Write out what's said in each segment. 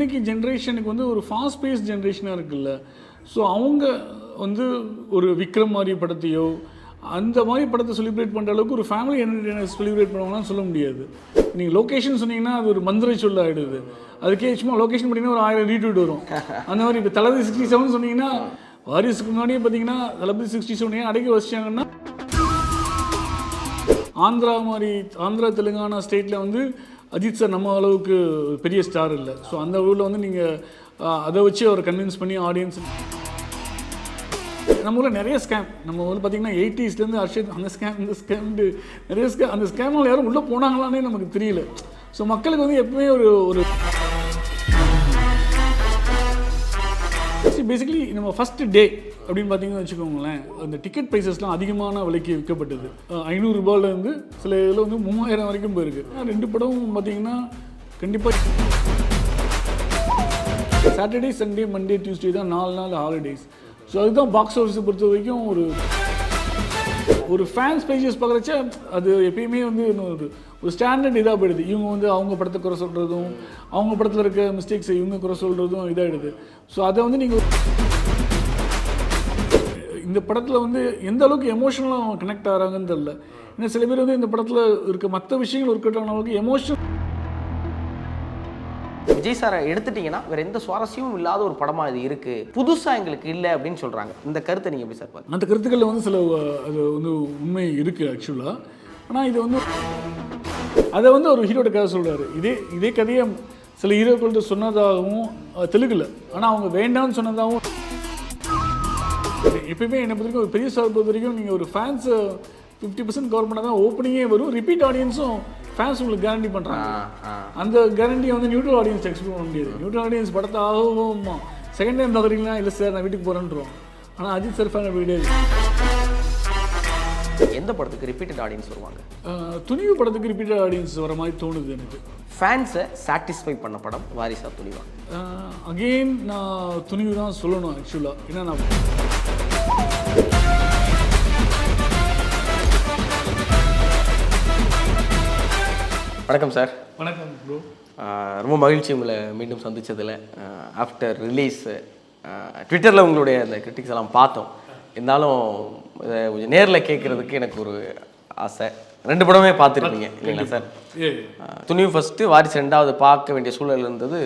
இன்றைக்கி ஜென்ரேஷனுக்கு வந்து ஒரு ஃபாஸ்ட் பேஸ் ஜென்ரேஷனாக இருக்குல்ல. ஸோ அவங்க வந்து ஒரு விக்ரம் மாதிரி படத்தையோ அந்த மாதிரி படத்தை செலிப்ரேட் பண்ணுற அளவுக்கு ஒரு ஃபேமிலி என்டர்டெயினர் செலிப்ரேட் பண்ணுவாங்கன்னு சொல்ல முடியாது. நீங்கள் லொக்கேஷன் சொன்னீங்கன்னா அது ஒரு மந்திர சொல்ல ஆகிடுது. அதுக்கே சும்மா லொக்கேஷன் பண்ணிங்கன்னா ஒரு 1000 ரீட்வீட் வரும். அந்த மாதிரி இப்போ தளபதி 67 சொன்னீங்கன்னா வாரிசுக்கு முன்னாடியே பார்த்தீங்கன்னா தளபதி 67 அடக்கி வச்சிட்டாங்கன்னா ஆந்திரா தெலுங்கானா ஸ்டேட்டில் வந்து அஜித் சார் நம்ம அளவுக்கு பெரிய ஸ்டார் இல்லை. ஸோ அந்த ஊரில் வந்து நீங்கள் அதை வச்சு அவரை கன்வின்ஸ் பண்ணி ஆடியன்ஸ் நம்ம ஊரில் நிறைய ஸ்கேம். நம்ம ஊரில் பார்த்தீங்கன்னா 80ஸ்லேருந்து அர்ஷத் அந்த ஸ்கேம் இந்த ஸ்கேம்டு நிறைய ஸ்கேம். அந்த ஸ்கேமில் யாரும் உள்ளே போனாங்களானே நமக்கு தெரியல. ஸோ மக்களுக்கு வந்து எப்பவுமே ஒரு பேசிக்கலி நம்ம ஃபஸ்ட்டு டே அப்படின்னு பார்த்தீங்கன்னு வச்சுக்கோங்களேன், அந்த டிக்கெட் ப்ரைஸஸ்லாம் அதிகமான விலைக்கு விற்கப்பட்டது. 500 ரூபாயிலேருந்து சில இதில் வந்து 3000 வரைக்கும் போயிருக்கு. 2 படமும் பார்த்தீங்கன்னா கண்டிப்பாக சாட்டர்டே சண்டே மண்டே டியூஸ்டே தான் 4 நாள் ஹாலிடேஸ். ஸோ அதுதான் பாக்ஸ் ஆஃபீஸை பொறுத்த வரைக்கும் ஒரு ஃபேன்ஸ் பேஜஸ் பார்க்குறச்ச அது எப்பயுமே வந்து ஒரு ஸ்டாண்டர்ட் இதாக போயிடுது. இவங்க வந்து அவங்க படத்தை குறை சொல்கிறதும் அவங்க படத்தில் இருக்க மிஸ்டேக்ஸை இவங்க குறை சொல்கிறதும் இதாகிடுது. ஸோ அதை வந்து நீங்கள் இந்த படத்தில் வந்து எந்த அளவுக்கு எமோஷனலாக கனெக்ட் ஆகிறாங்கன்னு தெரியல. ஏன்னா சில பேர் வந்து இந்த படத்தில் இருக்க மற்ற விஷயங்கள் இருக்கட்டும் அளவுக்கு எமோஷனல். விஜய் சாரை எடுத்துட்டீங்கன்னா வேற எந்த சுவாரஸ்யமும் இல்லாத ஒரு படமா இது இருக்கு, புதுசா எங்களுக்கு இல்லை அப்படின்னு சொல்றாங்க. இந்த கருத்தை நீங்க எப்படி சார் பாருங்க? அந்த கருத்துக்களில் வந்து சில அது வந்து உண்மை இருக்குது ஆக்சுவலாக. ஆனால் இது வந்து அதை வந்து ஒரு ஹீரோட கதை சொல்கிறாரு. இதே கதையை சில ஹீரோக்கள்கிட்ட சொன்னதாகவும் தெலுங்குல, ஆனால் அவங்க வேண்டாம்னு சொன்னதாகவும். எப்பயுமே என்னை பொறுத்த வரைக்கும் ஒரு பெரிய ஸ்டார் பொறுத்த வரைக்கும் நீங்கள் ஒரு ஃபேன்ஸ் 50% கவர் பண்ணால் தான் ஓப்பனிங்கே வரும். ரிப்பீட் ஆடியன்ஸும் ஃபேன்ஸ் உங்களுக்கு கேரண்டி பண்ணுறாங்க. அந்த கேரண்டியை வந்து நியூட்ரல் ஆடியன்ஸ் எக்ஸ்பெக்ட் பண்ண முடியாது. நியூட்ரல் ஆடியன்ஸ் படத்தை ஆகும் செகண்ட் டைம் பார்க்குறீங்களா, இல்லை சார் நான் வீட்டுக்கு போகிறேன்றோம். ஆனால் அஜித் சார் ஃபேன் அப்படி கிடையாது. எந்த படத்துக்கு ரிப்பீட்டட் ஆடியன்ஸ் வருவாங்க? துணிவு படத்துக்கு ரிப்பீட்டட் ஆடியன்ஸ் வர மாதிரி தோணுது எனக்கு. ஃபேன்ஸை சாட்டிஸ்ஃபை பண்ண படம் வாரிசா துணிவா? அகெயின் நான் துணிவு தான் சொல்லணும் ஆக்சுவலாக. ஏன்னா நான் வணக்கம் சார். வணக்கம் ப்ரோ. ரொம்ப மகிழ்ச்சி உங்களை மீண்டும் சந்தித்ததில். ஆஃப்டர் ரிலீஸ் ட்விட்டரில் உங்களுடைய அந்த கிரிட்டிக்ஸ் எல்லாம் பார்த்தோம். இருந்தாலும் இதை கொஞ்சம் நேரில் கேட்குறதுக்கு எனக்கு ஒரு ஆசை. 2 படமே பார்த்துருப்பீங்க இல்லைங்களா சார்? துணிவு ஃபஸ்ட்டு, வாரிசு 2வது பார்க்க வேண்டிய சூழல் இருந்தது.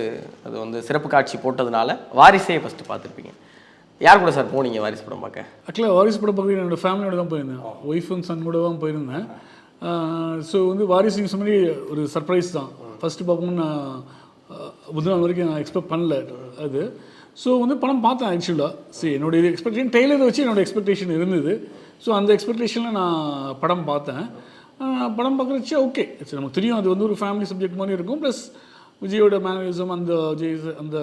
அது வந்து சிறப்பு காட்சி போட்டதுனால வாரிசே ஃபஸ்ட்டு பார்த்துருப்பீங்க. யார் கூட சார் போனீங்க வாரிசு படம் பார்க்க? ஆக்சுவலாக வாரிசு படம் பார்க்க என்னோடய ஃபேமிலியோட தான் போயிருந்தேன். ஒய்ஃப் அண்ட் சன் கூட தான் போயிருந்தேன். ஸோ வந்து வாரிசு நீங்கள் சொன்னி ஒரு சர்ப்ரைஸ் தான். ஃபஸ்ட்டு பார்க்கணும்னு நான் முதல் நாள் வரைக்கும் நான் எக்ஸ்பெக்ட் பண்ணல அது. ஸோ வந்து படம் பார்த்தேன் ஆக்சுவலாக. சரி, என்னுடைய எக்ஸ்பெக்டேஷன் டெய்லரை வச்சு என்னோடய எக்ஸ்பெக்டேஷன் இருந்தது. ஸோ அந்த எக்ஸ்பெக்டேஷனில் நான் படம் பார்த்தேன். படம் பார்க்குறச்சு ஓகே, சரி நமக்கு தெரியும் அது வந்து ஒரு ஃபேமிலி சப்ஜெக்ட் மாதிரி இருக்கும். ப்ளஸ் விஜயோட மேனரிசம் அந்த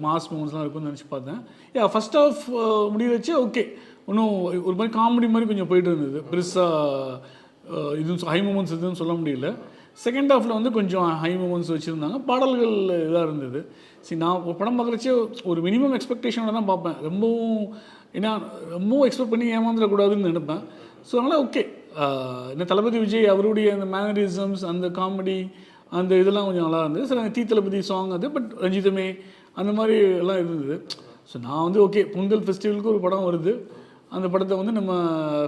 மாஸ் மூமெண்ட்ஸ்லாம் இருக்கும்னு நினச்சி பார்த்தேன். ஃபஸ்ட் ஆஃப் முடிய வச்சு ஓகே, இன்னும் ஒரு மாதிரி காமெடி மாதிரி கொஞ்சம் போயிட்டு இருந்தது. பெருசாக இதுவும் ஹை மூமெண்ட்ஸ் எதுவும் சொல்ல முடியல. செகண்ட் ஹாஃபில் வந்து கொஞ்சம் ஹை மூமெண்ட்ஸ் வச்சுருந்தாங்க. பாடல்கள் இதாக இருந்தது. சரி, நான் படம் பார்க்குறச்சே ஒரு மினிமம் எக்ஸ்பெக்டேஷனோட தான் பார்ப்பேன். ரொம்பவும் எக்ஸ்பெக்ட் பண்ணி ஏமாந்துடக்கூடாதுன்னு நினைப்பேன். ஸோ அதனால் ஓகே, இந்த தளபதி விஜய் அவருடைய அந்த மேனரிசம்ஸ், அந்த காமெடி, அந்த இதெல்லாம் கொஞ்சம் நல்லா இருந்தது. சரி, அந்த தளபதி சாங் அது, பட் ரஞ்சிதமே அந்த மாதிரி எல்லாம் இருந்தது. ஸோ நான் வந்து ஓகே, பொங்கல் ஃபெஸ்டிவலுக்கு ஒரு படம் வருது, அந்த படத்தை வந்து நம்ம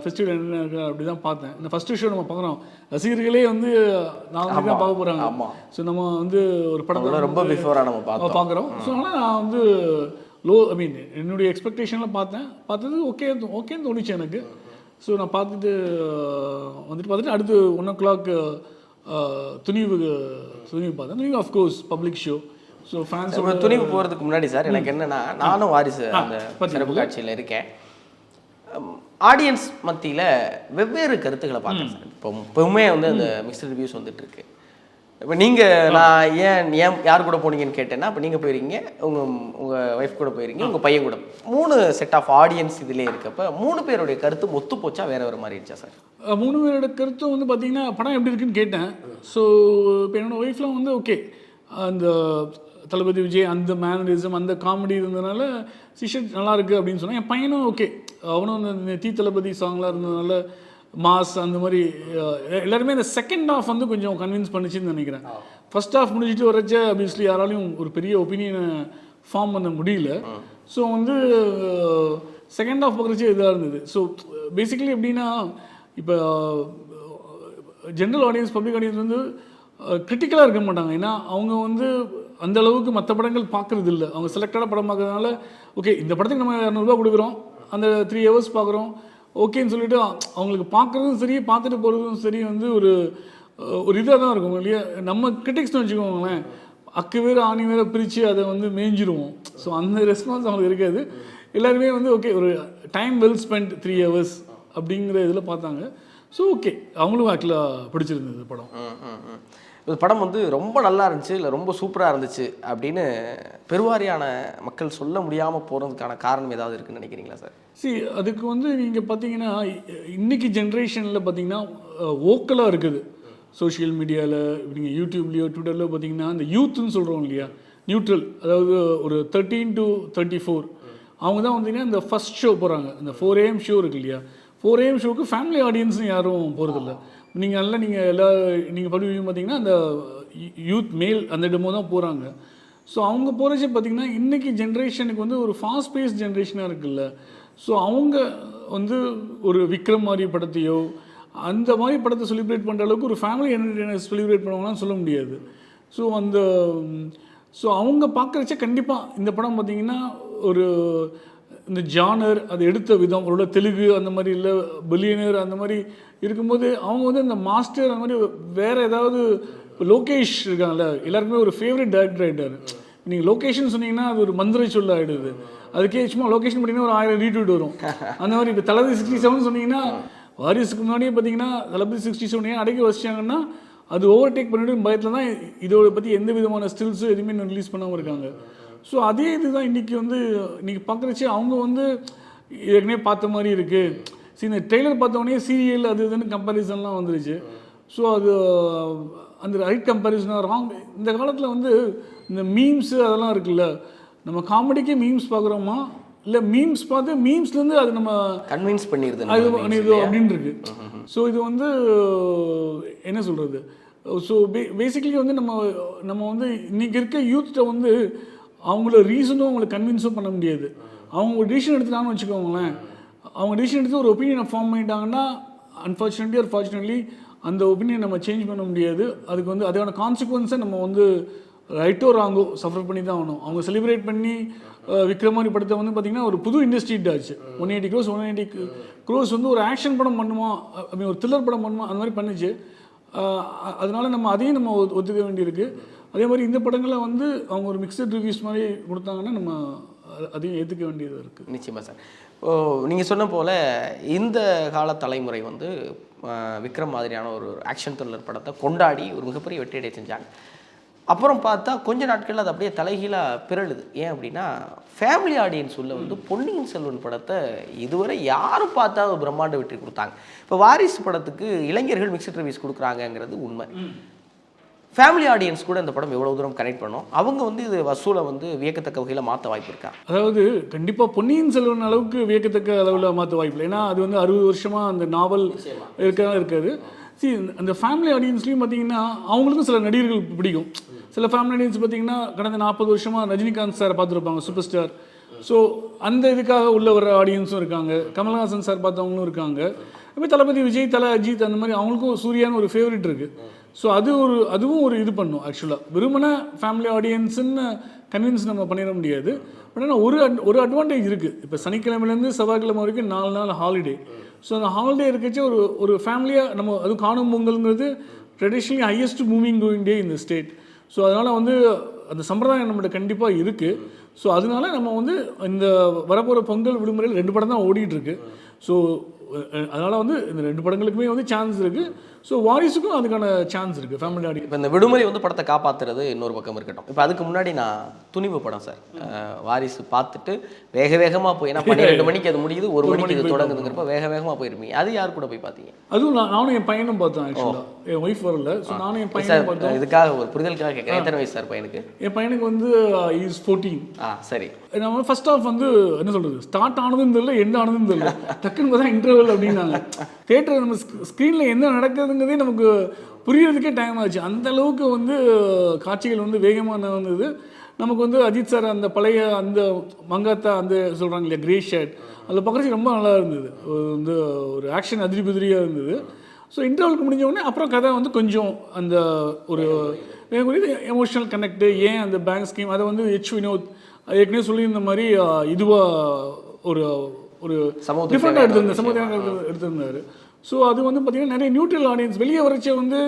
ஃபெஸ்டிவல் என்ன அப்படி தான் பார்த்தேன். இந்த ஃபஸ்ட்டு ஷோ நம்ம பார்க்குறோம், ரசிகர்களே வந்து நாங்கள் தான் பார்க்க போகிறாங்க. ஸோ நம்ம வந்து ஒரு படத்தை ரொம்ப பிஃபோராக நம்ம பார்க்குறோம். ஸோ அதனால் நான் வந்து என்னுடைய எக்ஸ்பெக்டேஷனில் பார்த்தது ஓகேன்னு தோணுச்சு எனக்கு. ஸோ நான் பார்த்துட்டு அடுத்து 1 o'clock துணிவு பார்த்தேன். Thunivu of course public show. So fans Thunivu போகிறதுக்கு முன்னாடி சார் எனக்கு என்னென்னா, நானும் வாரிசு அந்த சிறப்பு காட்சியில் இருக்கேன். ஆடியன்ஸ் மத்தியில் வெவ்வேறு கருத்துக்களை பார்க்குறேன் சார். இப்போவுமே வந்து அந்த மிக்ஸ்டு ரிவ்யூஸ் வந்துட்டு இருக்கு. இப்போ நான் ஏன் யார் கூட போனீங்கன்னு கேட்டேன்னா, இப்போ நீங்கள் போயிருக்கீங்க, உங்கள் ஒய்ஃப் கூட போயிருக்கீங்க, உங்கள் பையன் கூட 3 செட் ஆஃப் ஆடியன்ஸ் இதிலே இருக்கப்போ 3 பேருடைய கருத்து ஒத்து போச்சா வேறு மாதிரி இருந்துச்சா சார்? 3 பேரோட கருத்தும் வந்து பார்த்தீங்கன்னா படம் எப்படி இருக்குன்னு கேட்டேன். ஸோ இப்போ என்னோடய ஒய்ஃப்லாம் வந்து ஓகே, அந்த தளபதி விஜய் அந்த மேனரிசம் அந்த காமெடி இருந்ததுனால சிஷட் நல்லா இருக்குது அப்படின்னு சொன்னால், என் பையனும் ஓகே, அவனும் அந்த தளபதி சாங்லாம் இருந்ததுனால மாஸ் அந்த மாதிரி எல்லாருமே இந்த செகண்ட் ஹாஃப் வந்து கொஞ்சம் கன்வின்ஸ் பண்ணிச்சுன்னு நினைக்கிறேன். ஃபர்ஸ்ட் ஹாஃப் முடிச்சுட்டு வரச்ச ஆப்வியஸ்லி யாராலையும் ஒரு பெரிய ஒப்பீனியனை ஃபார்ம் பண்ண முடியல. ஸோ வந்து செகண்ட் ஹாஃப் பார்க்குறச்சே இதாக இருந்தது. ஸோ பேசிக்கலி எப்படின்னா இப்போ ஜென்ரல் ஆடியன்ஸ், பப்ளிக் ஆடியன்ஸ் வந்து கிரிட்டிக்கலாக இருக்க மாட்டாங்க. ஏன்னா அவங்க வந்து அந்த அளவுக்கு மற்ற படங்கள் பார்க்குறது இல்லை. அவங்க செலக்டடாக படம் பார்க்கறதுனால ஓகே இந்த படத்துக்கு நம்ம 200 கொடுக்குறோம், அந்த 3 hours பார்க்குறோம் ஓகேன்னு சொல்லிட்டு அவங்களுக்கு பார்க்குறதும் சரி பார்த்துட்டு போகிறதும் சரி வந்து ஒரு இதாக தான் இருக்கும் இல்லையா. நம்ம கிரிட்டிக்ஸ்னு வச்சுக்கோங்களேன், அக்கு வேறு ஆணி வேறு பிரித்து அதை வந்து மேய்ஞ்சிருவோம். ஸோ அந்த ரெஸ்பான்ஸ் அவங்களுக்கு இருக்காது. எல்லாருமே வந்து ஓகே ஒரு டைம் வெல் ஸ்பெண்ட் 3 hours அப்படிங்கிற இதில் பார்த்தாங்க. ஸோ ஓகே அவங்களும் ஆக்சுவலாக பிடிச்சிருந்தது படம். இந்த படம் வந்து ரொம்ப நல்லா இருந்துச்சு, இல்லை ரொம்ப சூப்பராக இருந்துச்சு அப்படின்னு பெருவாரியான மக்கள் சொல்ல முடியாமல் போகிறதுக்கான காரணம் ஏதாவது இருக்குன்னு நினைக்கிறீங்களா சார்? அதுக்கு வந்து நீங்கள் பார்த்தீங்கன்னா இன்றைக்கி ஜென்ரேஷனில் பார்த்தீங்கன்னா ஓக்கலாக இருக்குது. சோஷியல் மீடியாவில் நீங்கள் யூடியூப்லேயோ ட்விட்டர்லையோ பார்த்தீங்கன்னா இந்த யூத்துன்னு சொல்கிறோம் இல்லையா, நியூட்ரல், அதாவது ஒரு 13 to 34 அவங்க தான் வந்தீங்கன்னா இந்த ஃபஸ்ட் ஷோ போகிறாங்க. இந்த 4 AM ஷோ இருக்கு இல்லையா, 4 AM ஷோக்கு ஃபேமிலி ஆடியன்ஸ்னு யாரும் போகிறதில்ல. நீங்கள் நீங்கள் படிவீங்க பார்த்தீங்கன்னா அந்த யூத் மேல் அந்த டெமோ தான் போகிறாங்க. ஸோ அவங்க போகிறச்சே பார்த்தீங்கன்னா இன்றைக்கி ஜென்ரேஷனுக்கு வந்து ஒரு ஃபாஸ்ட் பேஸ்ட் ஜென்ரேஷனாக இருக்குல்ல. ஸோ அவங்க வந்து ஒரு விக்ரம் மாதிரி படத்தையோ அந்த மாதிரி படத்தை செலிப்ரேட் பண்ணுற அளவுக்கு ஒரு ஃபேமிலி என்டர்டெய்னர் செலிப்ரேட் பண்ணுவாங்கன்னு சொல்ல முடியாது. ஸோ அவங்க பார்க்குறச்சே கண்டிப்பாக இந்த படம் பார்த்திங்கன்னா ஒரு இந்த ஜானர் அது எடுத்த விதம் அவரோட தெலுங்கு அந்த மாதிரி இல்லை பில்லியனர் அந்த மாதிரி இருக்கும்போது அவங்க வந்து இந்த மாஸ்டர் அந்த மாதிரி வேறு ஏதாவது லோகேஷ் இருக்காங்கல்ல, எல்லாருக்குமே ஒரு ஃபேவரட் டேரக்டர் ஆகிட்டார். நீங்கள் லொக்கேஷன் சொன்னீங்கன்னா அது ஒரு மந்திரை சொல்ல ஆகிடுது. அதுக்கே சும்மா லொக்கேஷன் பண்ணிங்கன்னா ஒரு 1000 ரீட்வீட் வரும். அந்த மாதிரி இப்போ தளபதி 67 சொன்னீங்கன்னா வாரிசுக்கு முன்னாடியே பார்த்தீங்கன்னா தளபதி 67 அடக்கி வச்சிட்டாங்கன்னா அது ஓவர்டேக் பண்ணிட்டு பயத்தில் தான் இதோட பற்றி எந்த விதமான ஸ்டில்ஸும் எதுவுமே ரிலீஸ் பண்ணாமல் இருக்காங்க. ஸோ அதே இதுதான் இன்றைக்கி வந்து இன்றைக்கி பார்க்குறச்சே அவங்க வந்து ஏற்கனவே பார்த்த மாதிரி இருக்குது. சரி இந்த ட்ரெய்லர் பார்த்தோடனே சீரியல் அது இதுன்னு கம்பேரிசன்லாம் வந்துருச்சு. ஸோ அது அந்த ரைட் கம்பேரிசனாக ராங். இந்த காலத்தில் வந்து இந்த மீம்ஸு அதெல்லாம் இருக்குல்ல, நம்ம காமெடிக்கே மீம்ஸ் பார்க்குறோமா இல்லை மீம்ஸ் பார்த்து மீம்ஸ்லேருந்து அது நம்ம கன்வின்ஸ் பண்ணிடுது அது பண்ணிடுது அப்படின்னு இருக்கு. ஸோ இது வந்து என்ன சொல்கிறது, ஸோ பேசிக்கலி வந்து நம்ம வந்து இன்றைக்கி இருக்க யூத்தை வந்து அவங்கள ரீசனும் அவங்கள கன்வின்ஸும் பண்ண முடியாது. அவங்க ஒரு டிசிஷன் எடுத்துட்டாங்கன்னு வச்சுக்கோங்களேன், அவங்க டிசிஷன் எடுத்து ஒரு ஒப்பீனியனை ஃபார்ம் பண்ணிட்டாங்கன்னா அன்ஃபார்ச்சுனேட்லி ஆர் ஃபார்ச்சுனேட்லி அந்த ஒப்பீனியன் நம்ம சேஞ்ச் பண்ண முடியாது. அதுக்கு வந்து அதுக்கான கான்சிக்வன்ஸை நம்ம வந்து ரைட்டோ ராங்கோ சஃபர் பண்ணி தான் ஆகணும். அவங்க செலிப்ரேட் பண்ணி விக்ரமாரி படத்தை வந்து பார்த்திங்கன்னா ஒரு புது இண்டஸ்ட்ரி ஆச்சு. 180 crores வந்து ஒரு ஆக்ஷன் படம் பண்ணுமா, அப்படி ஒரு த்ரில்லர் படம் பண்ணுமா, அந்த மாதிரி பண்ணிச்சு. அதனால நம்ம அதையும் நம்ம ஒத்துக்க வேண்டியிருக்கு. அதே மாதிரி இந்த படங்களை வந்து அவங்க ஒரு மிக்சட் ரிவ்யூஸ் மாதிரி கொடுத்தாங்கன்னா நம்ம அதையும் ஏற்றுக்க வேண்டியது இருக்குது. நிச்சயமாக சார். நீங்கள் சொன்ன போல் இந்த கால தலைமுறை வந்து விக்ரம் மாதிரியான ஒரு ஆக்ஷன் த்ரில்லர் படத்தை கொண்டாடி ஒரு மிகப்பெரிய வெற்றியடை செஞ்சாங்க. அப்புறம் பார்த்தா கொஞ்ச நாட்கள் அது அப்படியே தலைகீழாக பிறழுது. ஏன் அப்படின்னா ஃபேமிலி ஆடியன்ஸ் உள்ள வந்து பொன்னியின் செல்வன் படத்தை இதுவரை யாரும் பார்த்தா ஒரு பிரம்மாண்ட வெற்றி கொடுத்தாங்க. இப்போ வாரிசு படத்துக்கு இளைஞர்கள் மிக்சட் ரிவ்யூஸ் கொடுக்குறாங்கங்கிறது உண்மை. ஃபேமிலி ஆடியன்ஸ் கூட இந்த படம் எவ்வளோ தூரம் கனெக்ட் பண்ணோம், அவங்க வந்து இது வசூலை வந்து வியக்கத்தக்க வகையில் மாற்ற வாய்ப்பு இருக்கா? அதாவது கண்டிப்பாக பொன்னியின் செல்வன் அளவுக்கு வியக்கத்தக்க அளவில் மாற்ற வாய்ப்பு இல்லை. ஏன்னா அது வந்து 60 வருஷமாக அந்த நாவல் இருக்காது. அந்த ஃபேமிலி ஆடியன்ஸ்லையும் பார்த்தீங்கன்னா அவங்களுக்கும் சில நடிகர்கள் பிடிக்கும். சில ஃபேமிலி ஆடியன்ஸ் பார்த்தீங்கன்னா கடந்த 40 வருஷமாக ரஜினிகாந்த் சாரை பார்த்துருப்பாங்க, சூப்பர் ஸ்டார். ஸோ அந்த இதுக்காக உள்ள வர ஆடியன்ஸும் இருக்காங்க. கமல்ஹாசன் சார் பார்த்தவங்களும் இருக்காங்க. இப்போ தளபதி விஜய், தலை அஜித் அந்த மாதிரி அவங்களுக்கும் சூர்யான்னு ஒரு ஃபேவரட் இருக்குது. ஸோ அதுவும் ஒரு இது பண்ணும். ஆக்சுவலாக வெறுமனே ஃபேமிலி ஆடியன்ஸுன்னு கன்வின்ஸ் நம்ம பண்ணிட முடியாது. பட் ஆனால் ஒரு அட்வான்டேஜ் இருக்குது. இப்போ சனிக்கிழமையிலேருந்து செவ்வாய்க்கிழமை வரைக்கும் 4 நாள் ஹாலிடே. ஸோ அந்த ஹாலிடே இருக்கச்சு ஒரு ஃபேமிலியாக நம்ம அதுவும் காணும் பொங்கல்ங்கிறது ட்ரெடிஷ்னலி ஹையஸ்ட் மூவிங் கோயிங் டே இந்த ஸ்டேட். ஸோ அதனால் வந்து அந்த சம்பிரதாயம் நம்மகிட்ட கண்டிப்பாக இருக்குது. ஸோ அதனால நம்ம வந்து இந்த வரப்போகிற பொங்கல் விடுமுறையில் 2 படம் தான் ஓடிட்டுருக்கு. ஸோ அதனால் வந்து இந்த 2 படங்களுக்குமே வந்து சான்ஸ் இருக்குது. ஸோ வாரிசுக்கும் அதுக்கான சான்ஸ் இருக்குது ஃபேமிலி ஆடியன்ஸ். இப்போ இந்த விடுமுறை வந்து படத்தை காப்பாற்றுறது இன்னொரு பக்கம் இருக்கட்டும். இப்போ அதுக்கு முன்னாடி நான் துணிவு படம் சார் வாரிசு பார்த்துட்டு வேகமாக போய், ஏன்னா 12 மணிக்கு அது முடியுது, 1 மணிக்கு இது தொடங்குதுங்கிறப்ப வேகமாக போயிருப்பீங்க. அது யார் கூட போய் பார்த்தீங்க? அதுவும் நானும் என் பையனும் பார்த்தேன். ஆக்சுவலாக என் ஒய்ஃப் வரல. ஸோ நானும் என் பையனும் பார்த்தேன். இதுக்காக ஒரு புரிதலுக்காக கேட்குறேன், எத்தனை வயசு சார் பையனுக்கு? என் பையனுக்கு வந்து இஸ் 14. சரி. நம்ம ஃபர்ஸ்ட் ஆஃப் வந்து என்ன சொல்கிறது, ஸ்டார்ட் ஆனதுன்னு தெரியல, எண்ட் ஆனதுன்னு தெரியல, டக்குன்னு பார்த்தா இன்டர்வல் அப்படின்னாங்க. தேட்டர் நம்ம ஸ்க்ரீனில் என்ன நடக்குதுங்கிறதே நமக்கு புரியறதுக்கே டைம் ஆச்சு. அந்த அளவுக்கு வந்து காட்சிகள் வந்து வேகமாக வந்தது. நமக்கு வந்து அஜித் சார் அந்த பழைய அந்த மங்காத்தா அந்த சொல்கிறாங்க இல்லையா கிரே ஷர்ட், அதில் பார்க்குறதுக்கு ரொம்ப நல்லா இருந்தது. வந்து ஒரு ஆக்ஷன் அதிரி புதிரியாக இருந்தது. ஸோ இன்டர்வலுக்கு முடிஞ்ச உடனே அப்புறம் கதை வந்து கொஞ்சம் அந்த ஒரு எமோஷனல் கனெக்டு, ஏன் அந்த பேங்க் ஸ்கீம் அதை வந்து வினோத் ஏற்கனவே சொல்லியிருந்த மாதிரி இதுவாக ஒரு ஒரு டிஃப்ரெண்ட்டாக எடுத்திருந்தார், சமூகத்தியாக எடுத்திருந்தார். ஸோ அது வந்து பார்த்திங்கன்னா நிறைய நியூட்ரல் ஆடியன்ஸ் வெளியே வரைச்ச வந்து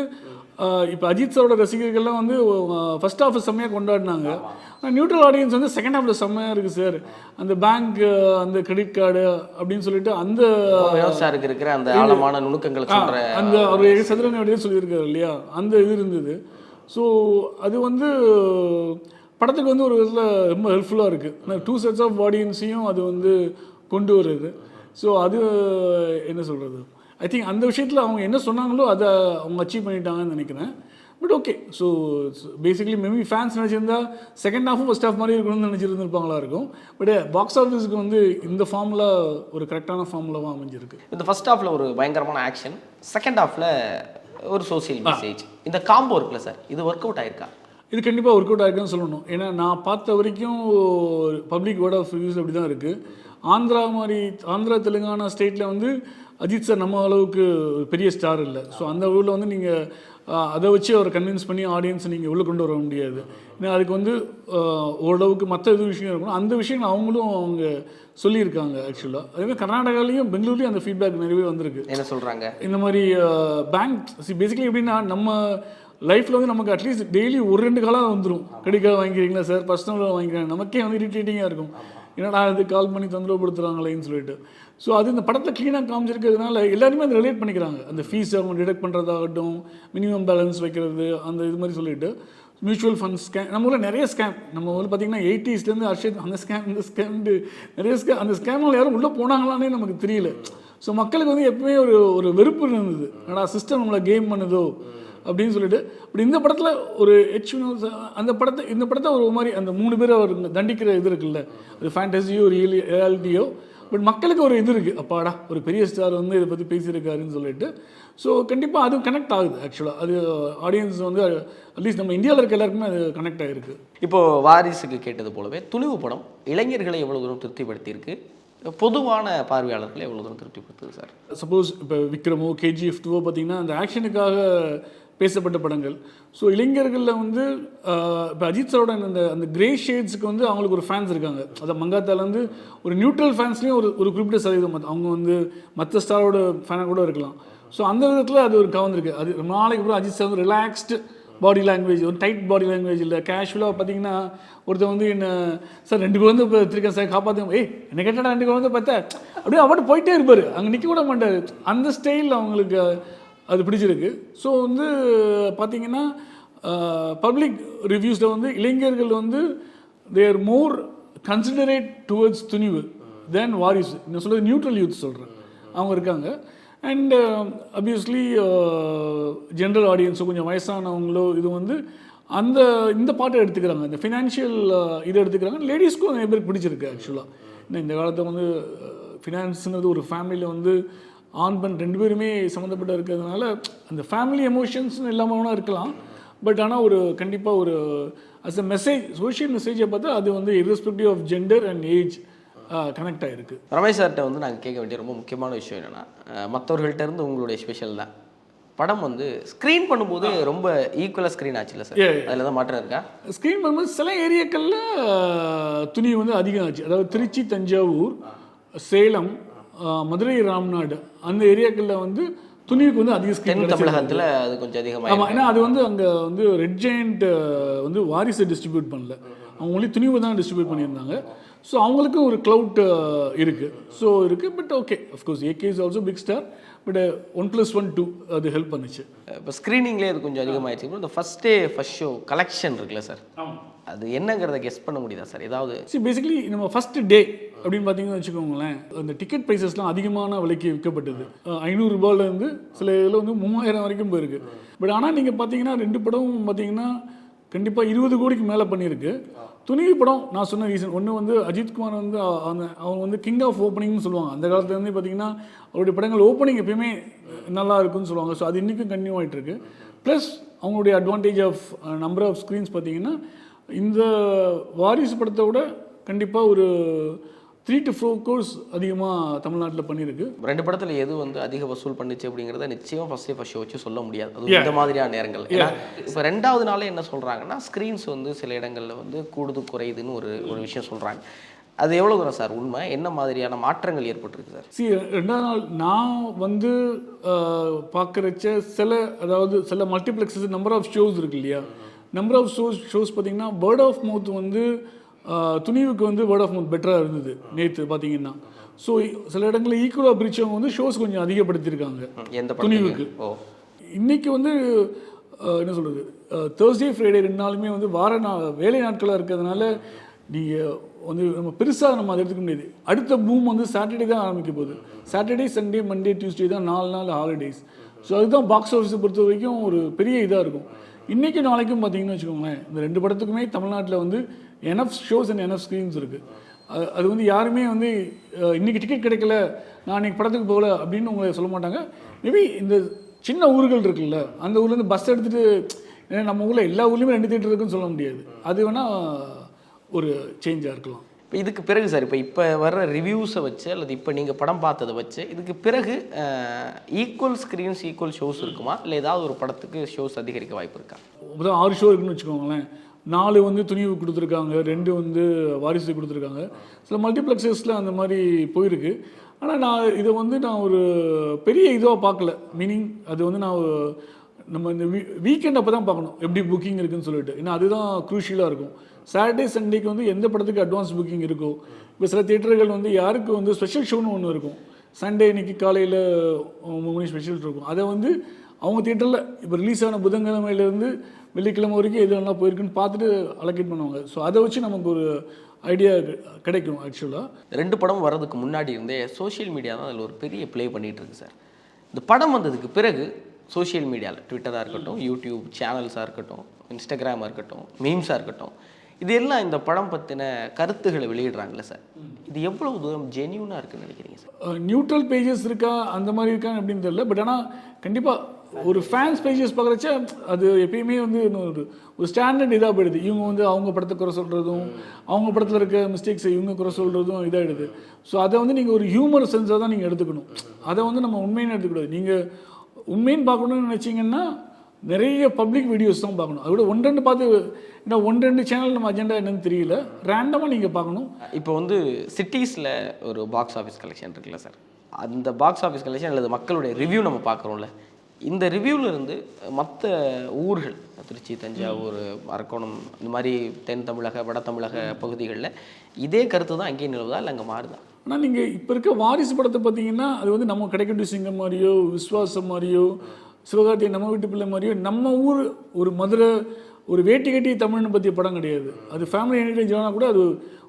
இப்போ அஜித் சாரோட ரசிகர்கள்லாம் வந்து ஃபர்ஸ்ட் ஹாஃப் செம்மையாக கொண்டாடினாங்க. ஆனால் நியூட்ரல் ஆடியன்ஸ் வந்து செகண்ட் ஹாஃபில் செம்மையாக இருக்குது சார். அந்த பேங்க் அந்த கிரெடிட் கார்டு அப்படின்னு சொல்லிட்டு அந்த விவசாயிக்கு இருக்கிற அந்த ஆழமான நுணுக்கங்களை அந்த அவர் சதுரங்க அப்படியே சொல்லியிருக்காரு இல்லையா, அந்த இது இருந்தது. ஸோ அது வந்து படத்துக்கு வந்து ஒரு விதத்தில் ரொம்ப ஹெல்ப்ஃபுல்லாக இருக்குது. 2 sets ஆஃப் ஆடியன்ஸையும் அது வந்து கொண்டு வருது. ஸோ அது என்ன சொல்கிறது, ஐ திங்க் அந்த விஷயத்தில் அவங்க என்ன சொன்னாங்களோ அதை அவங்க அச்சீவ் பண்ணிட்டாங்கன்னு நினைக்கிறேன். But okay, so basically maybe fans நினச்சிருந்தா செகண்ட் ஹாஃபும் ஃபர்ஸ்ட் ஹாஃப் மாதிரி இருக்கணும்னு நினச்சிருந்துருப்பாங்களா இருக்கும். பட் பாக்ஸ் ஆஃபீஸுக்கு வந்து இந்த ஃபார்முலா ஒரு கரெக்டான ஃபார்முலாவாக அமைஞ்சிருக்கு. இந்த ஃபர்ஸ்ட் ஹாஃபில் ஒரு பயங்கரமான ஆக்ஷன், செகண்ட் ஹாஃபில் ஒரு சோசியல் மெசேஜ், இந்த காம்போ இருக்குல்ல சார், இது ஒர்க் அவுட் ஆயிருக்கா? இது கண்டிப்பாக ஒர்க் அவுட் ஆயிருக்குன்னு சொல்லணும். ஏன்னா நான் பார்த்த வரைக்கும் பப்ளிக் வேர்ட் ஆஃப் ரிவ்யூஸ் அப்படி தான் இருக்குது. ஆந்திரா தெலுங்கானா ஸ்டேட்டில் வந்து அஜித் சார் நம்ம அளவுக்கு பெரிய ஸ்டார் இல்லை. ஸோ அந்த ஊரில் வந்து நீங்கள் அதை வச்சு அவரை கன்வின்ஸ் பண்ணி ஆடியன்ஸை நீங்கள் உள்ளே கொண்டு வர முடியாது. ஏன்னா அதுக்கு வந்து ஓரளவுக்கு மற்ற இது விஷயம் இருக்கணும். அந்த விஷயங்கள் அவங்க சொல்லியிருக்காங்க ஆக்சுவலாக. அதேமாதிரி கர்நாடகாலையும் பெங்களூர்லேயும் அந்த ஃபீட்பேக் நிறையவே வந்திருக்கு. என்ன சொல்கிறாங்க, இந்த மாதிரி பேங்க் பேசிக்கலி எப்படின்னா நம்ம லைஃப்பில் வந்து நமக்கு அட்லீஸ்ட் டெய்லி 1-2 காலம் வந்துடும். கிரெடிட் கார்டு வாங்கிக்கிறீங்களா சார், பர்சனல் லோன் வாங்கிக்கிறேன், நமக்கே வந்து இரிட்டேட்டிங்காக இருக்கும். என்னடா அது கால் பண்ணி தொந்தரவுப்படுத்துகிறாங்களேன்னு சொல்லிட்டு. ஸோ அது இந்த படத்தில் க்ளீனாக காமிச்சிருக்கிறதுனால எல்லாருமே அதை ரிலேட் பண்ணிக்கிறாங்க. அந்த ஃபீஸ் அவங்க டிடெக்ட் பண்ணுறதாகட்டும், மினிமம் பேலன்ஸ் வைக்கிறது, அந்த இது மாதிரி சொல்லிட்டு மியூச்சுவல் ஃபண்ட் ஸ்கேம். நம்ம ஊரில் நிறைய ஸ்கேம், நம்ம ஊரில் பார்த்திங்கன்னா 80sலேருந்து அர்ஷத் அந்த ஸ்கேம் இந்த ஸ்கேம்ட்டு நிறைய ஸ்கேம். அந்த ஸ்கேமில் யாரும் உள்ளே போனாங்களானே நமக்கு தெரியல. ஸோ மக்களுக்கு வந்து எப்பவுமே ஒரு வெறுப்பு இருந்தது, என்னடா சிஸ்டம் நம்மளை கேம் பண்ணுதோ அப்படின்னு சொல்லிட்டு. அப்படி இந்த படத்தில் ஒரு இந்த படத்தை ஒரு மாதிரி அந்த 3 பேர் அவர் தண்டிக்கிற இது இருக்குல்ல, அது ஃபேண்டசியோ ரியாலிட்டியோ, பட் மக்களுக்கு ஒரு இது இருக்குது, அப்பாடா ஒரு பெரிய ஸ்டார் வந்து இதை பற்றி பேசியிருக்காருன்னு சொல்லிட்டு. ஸோ கண்டிப்பாக அது கனெக்ட் ஆகுது ஆக்சுவலாக. அது ஆடியன்ஸ் வந்து அட்லீஸ்ட் நம்ம இந்தியாவில் இருக்க எல்லாருக்குமே அது கனெக்ட் ஆகிருக்கு. இப்போது வாரிசுக்கு கேட்டது போலவே துணிவு படம் இளைஞர்களை எவ்வளோ தூரம் திருப்திப்படுத்தியிருக்கு, பொதுவான பார்வையாளர்களை எவ்வளோ தூரம் திருப்திப்படுத்துது சார்? சப்போஸ் இப்போ விக்ரமோ KGF 2 பார்த்தீங்கன்னா அந்த ஆக்ஷனுக்காக பேசப்பட்ட படங்கள். ஸோ இளைஞர்களில் வந்து இப்போ அஜித் சாரோட அந்த கிரே ஷேட்ஸுக்கு வந்து அவங்களுக்கு ஒரு ஃபேன்ஸ் இருக்காங்க. அதை மங்காத்தாலேருந்து ஒரு நியூட்ரல் ஃபேன்ஸ்லேயும் ஒரு குறிப்பிட்ட சதவீதம் அவங்க வந்து மற்ற ஸ்டாரோட ஃபேனாக கூட இருக்கலாம். ஸோ அந்த விதத்தில் அது ஒரு கவர்ந்துருக்கு. அது ரொம்ப நாளைக்கு அப்புறம் அஜித் சார் வந்து ரிலாக்ஸ்டு பாடி லாங்குவேஜ், ஒரு டைட் பாடி லாங்குவேஜ் இல்லை, கேஷுவலாக பார்த்தீங்கன்னா ஒருத்தர் வந்து என்ன சார் 2 குழந்தை பார்த்துருக்கேன் சார் காப்பாற்ற, என்ன கேட்டால் 2 குழந்தை பார்த்தேன் அப்படியே அவர்கிட்ட போயிட்டே இருப்பார், அங்கே நிற்க கூட மாட்டார். அந்த ஸ்டைலில் அவங்களுக்கு அது பிடிச்சிருக்கு. ஸோ வந்து பார்த்திங்கன்னா பப்ளிக் ரிவ்யூஸில் வந்து இளைஞர்கள் வந்து தேர் மோர் கன்சிடரேட் டுவர்ட்ஸ் துணிவு தென் வாரிசு. நான் சொல்கிறது நியூட்ரல் யூத் சொல்கிறேன், அவங்க இருக்காங்க. அண்ட் அப்வியஸ்லி ஜென்ரல் ஆடியன்ஸோ கொஞ்சம் வயசானவங்களோ இது வந்து இந்த பாட்டை எடுத்துக்கிறாங்க, இந்த ஃபினான்ஷியல் இதை எடுத்துக்கிறாங்க. லேடிஸ்க்கும் நிறைய பேருக்கு பிடிச்சிருக்கு ஆக்சுவலாக. இந்த காலத்தில் வந்து ஃபினான்ஸுங்கிறது ஒரு ஃபேமிலியில் வந்து ஆண் பெண் 2 பேருமே சம்மந்தப்பட்டு இருக்கிறதுனால அந்த ஃபேமிலி எமோஷன்ஸ்னு இல்லாமல் இருக்கலாம். பட் ஆனால் ஒரு கண்டிப்பாக ஒரு அஸ் அ மெசேஜ், சோஷியல் மெசேஜை பார்த்தா அது வந்து irrespective of gender and age connect ஆகிருக்கு. ரமேஷ் சார்கிட்ட வந்து நாங்கள் கேட்க வேண்டிய ரொம்ப முக்கியமான விஷயம் என்னென்னா, மற்றவர்கள்ட்ட இருந்து உங்களுடைய ஸ்பெஷல் தான் படம் வந்து ஸ்க்ரீன் பண்ணும்போது ரொம்ப ஈக்குவலாக ஸ்க்ரீன் ஆச்சு இல்லை சார்? அதில் தான் மாற்றம் இருக்கா? ஸ்க்ரீன் பண்ணும்போது சில ஏரியாக்களில் துணி வந்து அதிகம் ஆச்சு. அதாவது திருச்சி, தஞ்சாவூர், சேலம், மதுரை, ராம்நாடு அந்த ஏரியாக்களில் வந்து துணிவுக்கு வந்து அதிக ஸ்க்ரீன். தமிழகத்தில் அது கொஞ்சம் அதிகமாக. ஆமாம், ஏன்னா அது வந்து அங்கே வந்து ரெட் ஜெயண்ட் வந்து வாரிசை டிஸ்ட்ரிபியூட் பண்ணல, அவங்க ஒன்லி துணிவு தான் டிஸ்ட்ரிபியூட் பண்ணியிருந்தாங்க. ஸோ அவங்களுக்கு ஒரு க்ளவுட் இருக்குது. But okay, of course AK is also big star, but 1+1 2 அது ஹெல்ப் பண்ணுச்சு. இப்போ ஸ்க்ரீனிங்லேயே அது கொஞ்சம் அதிகமாகிடுச்சு. இந்த ஃபஸ்ட் ஷோ கலெக்ஷன் இருக்குல்ல சார், அது என்னங்கிறத கெஸ் பண்ண முடியுதா சார் ஏதாவது? பேசிக்கலி நம்ம ஃபஸ்ட் டே அப்படின்னு பார்த்தீங்கன்னு வச்சுக்கோங்களேன், அந்த டிக்கெட் ப்ரைஸஸ்லாம் அதிகமான விலைக்கு விற்கப்பட்டது. 500 ரூபாயிலேருந்து சில இதில் வந்து 3000 வரைக்கும் போயிருக்கு. பட் ஆனால் நீங்கள் பார்த்தீங்கன்னா 2 படமும் பார்த்தீங்கன்னா கண்டிப்பாக 20 கோடிக்கு மேலே பண்ணியிருக்கு. துணிவு படம் நான் சொன்ன ரீசன் ஒன்று வந்து அஜித்குமார் வந்து அவங்க வந்து கிங் ஆஃப் ஓப்பனிங்னு சொல்லுவாங்க. அந்த காலத்துலேருந்து பார்த்தீங்கன்னா அவருடைய படங்கள் ஓப்பனிங் எப்பயுமே நல்லா இருக்குன்னு சொல்லுவாங்க. ஸோ அது இன்றைக்கும் கன்டினியூ ஆகிட்டு இருக்கு. ப்ளஸ் அவங்களுடைய advantage of number of screens பார்த்தீங்கன்னா இந்த வாரிசு படத்தை விட கண்டிப்பாக ஒரு 3 to 4 crores அதிகமாக தமிழ்நாட்டில் பண்ணியிருக்கு. 2 படத்தில் எது வந்து அதிக வசூல் பண்ணிச்சு அப்படிங்கிறத நிச்சயம் ஃபர்ஸ்ட் ஷோ வச்சு சொல்ல முடியாது. அது இந்த மாதிரியான நேரங்கள். ஏன்னா இப்போ 2வது நாளே என்ன சொல்கிறாங்கன்னா ஸ்க்ரீன்ஸ் வந்து சில இடங்களில் வந்து கூடுது குறையுதுன்னு ஒரு விஷயம் சொல்கிறாங்க. அது எவ்வளோ தூரம் சார் உண்மை? என்ன மாதிரியான மாற்றங்கள் ஏற்பட்டிருக்கு சார்? 2வது நாள் நான் வந்து பார்க்குறச்ச அதாவது சில மல்டிப்ளெக்ஸஸ் நம்பர் ஆஃப் ஷோஸ் இருக்கு இல்லையா, நம்பர் ஆஃப் ஷோஸ் பார்த்தீங்கன்னா வேர்ட் ஆஃப் மவுத் வந்து துணிவுக்கு வந்து வேர்ட் ஆஃப் மவுத் பெட்டராக இருந்தது நேற்று பார்த்தீங்கன்னா. ஸோ சில இடங்களில் ஈக்குவலாக பிரித்தவங்க வந்து ஷோஸ் கொஞ்சம் அதிகப்படுத்தியிருக்காங்க துணிவுக்கு. இன்றைக்கி வந்து என்ன சொல்கிறது, தேர்ஸ்டே ஃப்ரைடே 2 நாளுமே வந்து வேலை நாட்களாக இருக்கிறதுனால நீங்கள் வந்து நம்ம பெருசாக நம்ம அதை எடுத்துக்க முடியாது. அடுத்த பூம் வந்து சாட்டர்டே தான் ஆரம்பிக்க போகுது. சாட்டர்டே, சண்டே, மண்டே, டியூஸ்டே தான் 4 நாள் ஹாலிடேஸ். ஸோ அதுதான் பாக்ஸ் ஆஃபீஸை பொறுத்த வரைக்கும் ஒரு பெரிய இதாக இருக்கும். இன்றைக்கும் நாளைக்கும் பார்த்தீங்கன்னு வச்சுக்கோங்களேன், இந்த 2 படத்துக்குமே தமிழ்நாட்டில் வந்து enough shows and enough screens இருக்குது. அது வந்து யாருமே வந்து இன்றைக்கி டிக்கெட் கிடைக்கல, நான் இன்றைக்கி படத்துக்கு போகல அப்படின்னு உங்களை சொல்ல மாட்டாங்க. மேபி இந்த சின்ன ஊர்கள் இருக்குல்ல, அந்த ஊர்லேருந்து பஸ் எடுத்துகிட்டு, ஏன்னா நம்ம ஊரில் எல்லா ஊர்லேயுமே 2 தியேட்டர் இருக்குன்னு சொல்ல முடியாது. அது வேணால் ஒரு சேஞ்சாக இருக்கலாம். இப்போ இதுக்கு பிறகு சார், இப்போ வர்ற ரிவ்யூஸை வச்சு அல்லது இப்போ நீங்கள் படம் பார்த்ததை வச்சு இதுக்கு பிறகு ஈக்குவல் ஸ்க்ரீன்ஸ் ஈக்குவல் ஷோஸ் இருக்குமா, இல்லை ஏதாவது ஒரு படத்துக்கு ஷோஸ் அதிகரிக்க வாய்ப்பு இருக்கா? இப்போதான் 6 ஷோ இருக்குன்னு வச்சுக்கோங்களேன். 4 வந்து துணிவு கொடுத்துருக்காங்க, 2 வந்து வாரிசு கொடுத்துருக்காங்க. சில மல்டிப்ளெக்ஸஸில் அந்த மாதிரி போயிருக்கு. ஆனால் நான் ஒரு பெரிய இதுவாக பார்க்கல. மீனிங் அது வந்து நம்ம இந்த வீக்கெண்ட் அப்போ தான் பார்க்கணும் எப்படி புக்கிங் இருக்குதுன்னு சொல்லிட்டு. ஏன்னா அதுதான் க்ரூஷியலாக இருக்கும். சாட்டர்டே சண்டேக்கு வந்து எந்த படத்துக்கு அட்வான்ஸ் புக்கிங் இருக்கோ, இப்போ சில தியேட்டர்கள் வந்து யாருக்கு வந்து ஸ்பெஷல் ஷோன்னு ஒன்று இருக்கும். சண்டே இன்னைக்கு காலையில் 3 மணி ஸ்பெஷல் இருக்கும். அதை வந்து அவங்க தியேட்டரில் இப்போ ரிலீஸ் ஆன புதன்கிழமையிலேருந்து வெள்ளிக்கிழமை வரைக்கும் எது நல்லா போயிருக்குன்னு பார்த்துட்டு அலோகேட் பண்ணுவாங்க. ஸோ அதை வச்சு நமக்கு ஒரு ஐடியா கிடைக்கும். ஆக்சுவலாக 2 படம் வர்றதுக்கு முன்னாடி இருந்தே சோஷியல் மீடியா தான் அதில் ஒரு பெரிய ப்ளே பண்ணிகிட்டு இருக்கு சார். இந்த படம் வந்ததுக்கு பிறகு சோஷியல் மீடியாவில் ட்விட்டராக இருக்கட்டும், யூடியூப் சேனல்ஸாக இருக்கட்டும், இன்ஸ்டாகிராமாக இருக்கட்டும், மீம்ஸாக இருக்கட்டும், இது எல்லாம் இந்த படம் பற்றின கருத்துக்களை வெளியிடுறாங்களே சார், இது எவ்வளவு தூரம் ஜென்யூனாக இருக்குன்னு நினைக்கிறீங்க சார்? நியூட்ரல் பேஜஸ் இருக்கா, அந்த மாதிரி இருக்கா அப்படின்னு தெரியல. பட் ஆனால் கண்டிப்பாக ஒரு ஃபேன்ஸ் பேஜஸ் பார்க்குறச்ச அது எப்பயுமே வந்து ஒரு ஸ்டாண்டர்ட் இதாக போயிடுது. இவங்க வந்து அவங்க படத்தை குறை சொல்கிறதும், அவங்க படத்தில் இருக்க மிஸ்டேக்ஸை இவங்க குறை சொல்கிறதும் இதாகிடுது. ஸோ அதை வந்து நீங்கள் ஒரு ஹியூமர் சென்ஸாக தான் நீங்கள் எடுத்துக்கணும். அதை வந்து நம்ம உண்மைன்னு எடுத்துக்கூடாது. நீங்கள் உண்மைன்னு பார்க்கணுன்னு நினச்சிங்கன்னா நிறைய பப்ளிக் வீடியோஸ் தான் பார்க்கணும். அதோட 1-2 பார்த்து, ஏன்னா 1-2 சேனல் நம்ம அஜெண்டா என்னன்னு தெரியல, ரேண்டமாக நீங்கள் பார்க்கணும். இப்போ வந்து சிட்டிஸில் ஒரு பாக்ஸ் ஆஃபீஸ் கலெக்ஷன் இருக்குல்ல சார், அந்த பாக்ஸ் ஆஃபீஸ் கலெக்ஷன் அல்லது மக்களுடைய ரிவ்யூ நம்ம பார்க்குறோம்ல, இந்த ரிவ்யூவில் இருந்து மற்ற ஊர்கள் திருச்சி, தஞ்சாவூர், அரக்கோணம், இந்த மாதிரி தென் தமிழக வட தமிழக பகுதிகளில் இதே கருத்து தான் அங்கேயே நிலவுதா இல்லை அங்கே மாறுதா? ஆனால் நீங்கள் இப்போ இருக்க வாரிசு படத்தை பார்த்தீங்கன்னா அது வந்து நம்ம கிடைக்கட்டு சிங்கம் மாதிரியோ, விஸ்வாசம் மாதிரியோ, சிவகார்த்தியை நம்ம வீட்டு பிள்ளை மாதிரியோ, நம்ம ஊர் ஒரு மதுரை ஒரு வேட்டி கட்டி தமிழ்னு பற்றிய படம் கிடையாது. அது ஃபேமிலி என்டர்டைன்மெண்ட் கூட அது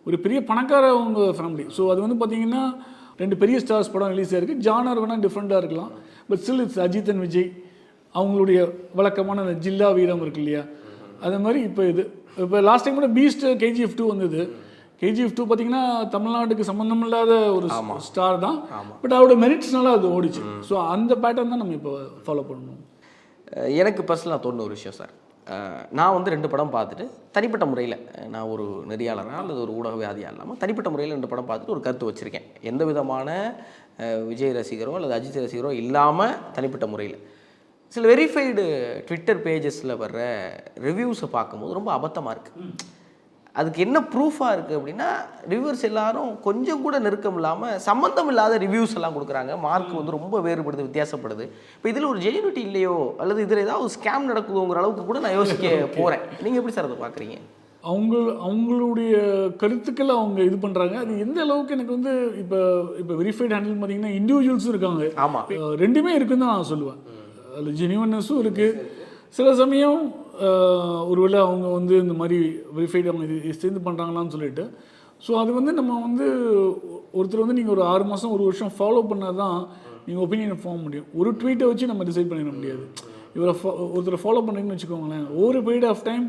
ஒரு பெரிய பணக்காரவங்க ஃபேமிலி. ஸோ அது வந்து பார்த்தீங்கன்னா 2 பெரிய ஸ்டார்ஸ் படம் ரிலீஸ் ஆகிருக்கு. ஜானர் வேணால் டிஃப்ரெண்ட்டாக இருக்கலாம். But still it's Ajith and Vijay, அவங்களுடைய வழக்கமான அந்த ஜில்லா வீரம் இருக்கு இல்லையா, அது மாதிரி இப்போ லாஸ்ட் டைம் கூட பீஸ்ட் KGF 2 வந்தது. KGF 2 பார்த்தீங்கன்னா தமிழ்நாட்டுக்கு சம்மந்தம் இல்லாத ஒரு ஸ்டார் தான், பட் அவரோட மெரிட்ஸ்னால அது ஓடிச்சு. ஸோ அந்த பேட்டர்ன் தான் நம்ம இப்போ ஃபாலோ பண்ணணும். எனக்கு பர்சனலாக தோணுன ஒரு விஷயம் சார், நான் வந்து 2 படம் பார்த்துட்டு தனிப்பட்ட முறையில், நான் ஒரு நெறியாளராக அல்லது ஒரு ஊடகவியாதியாக இல்லாமல் தனிப்பட்ட முறையில் 2 படம் பார்த்துட்டு ஒரு கருத்து வச்சுருக்கேன். எந்த விதமான விஜய் ரசிகரோ அல்லது அஜித் ரசிகரோ இல்லாமல் தனிப்பட்ட முறையில் சில வெரிஃபைடு ட்விட்டர் பேஜஸில் வர்ற ரிவ்யூஸை பார்க்கும்போது ரொம்ப அபத்தமாக இருக்குது. அதுக்கு என்ன ப்ரூஃபாக இருக்குது அப்படின்னா, ரிவ்யூவர்ஸ் எல்லாரும் கொஞ்சம் கூட நெருக்கம் இல்லாமல் சம்மந்தம் இல்லாத ரிவ்யூஸ் எல்லாம் கொடுக்குறாங்க. மார்க் வந்து ரொம்ப வேறுபடுது, வித்தியாசப்படுது. இப்போ இதில் ஒரு ஜெனியூனிட்டி இல்லையோ அல்லது இதில் ஏதாவது ஸ்கேம் நடக்குதுங்கிற அளவுக்கு கூட நான் யோசிக்க போகிறேன். நீங்கள் எப்படி சார் அதை பார்க்குறீங்க? அவங்களுடைய கருத்துக்களை அவங்க இது பண்ணுறாங்க. அது எந்த அளவுக்கு எனக்கு வந்து இப்போ வெரிஃபைட் ஹேண்டில் பார்த்தீங்கன்னா இண்டிவிஜுவல்ஸும் இருக்காங்க. ஆமாம், 2மே இருக்குன்னு தான் நான் சொல்லுவேன். அதில் ஜெனியூனஸும் இருக்குது. சில சமயம் ஒருவேளை அவங்க வந்து இந்த மாதிரி வெரிஃபைடு அவங்க இது சேர்ந்து பண்ணுறாங்களான்னு சொல்லிட்டு. ஸோ அது வந்து நம்ம வந்து ஒருத்தர் வந்து நீங்கள் ஒரு 6 மாதம் 1 வருஷம் ஃபாலோ பண்ணால் தான் நீங்கள் ஒப்பீனியன் ஃபார்ம் முடியும். ஒரு ட்வீட்டை வச்சு நம்ம டிசைட் பண்ணிட முடியாது. ஒருத்தரை ஃபாலோ பண்ணுறீங்கன்னு வச்சுக்கோங்களேன், ஒவ்வொரு பீரியட் ஆஃப் டைம்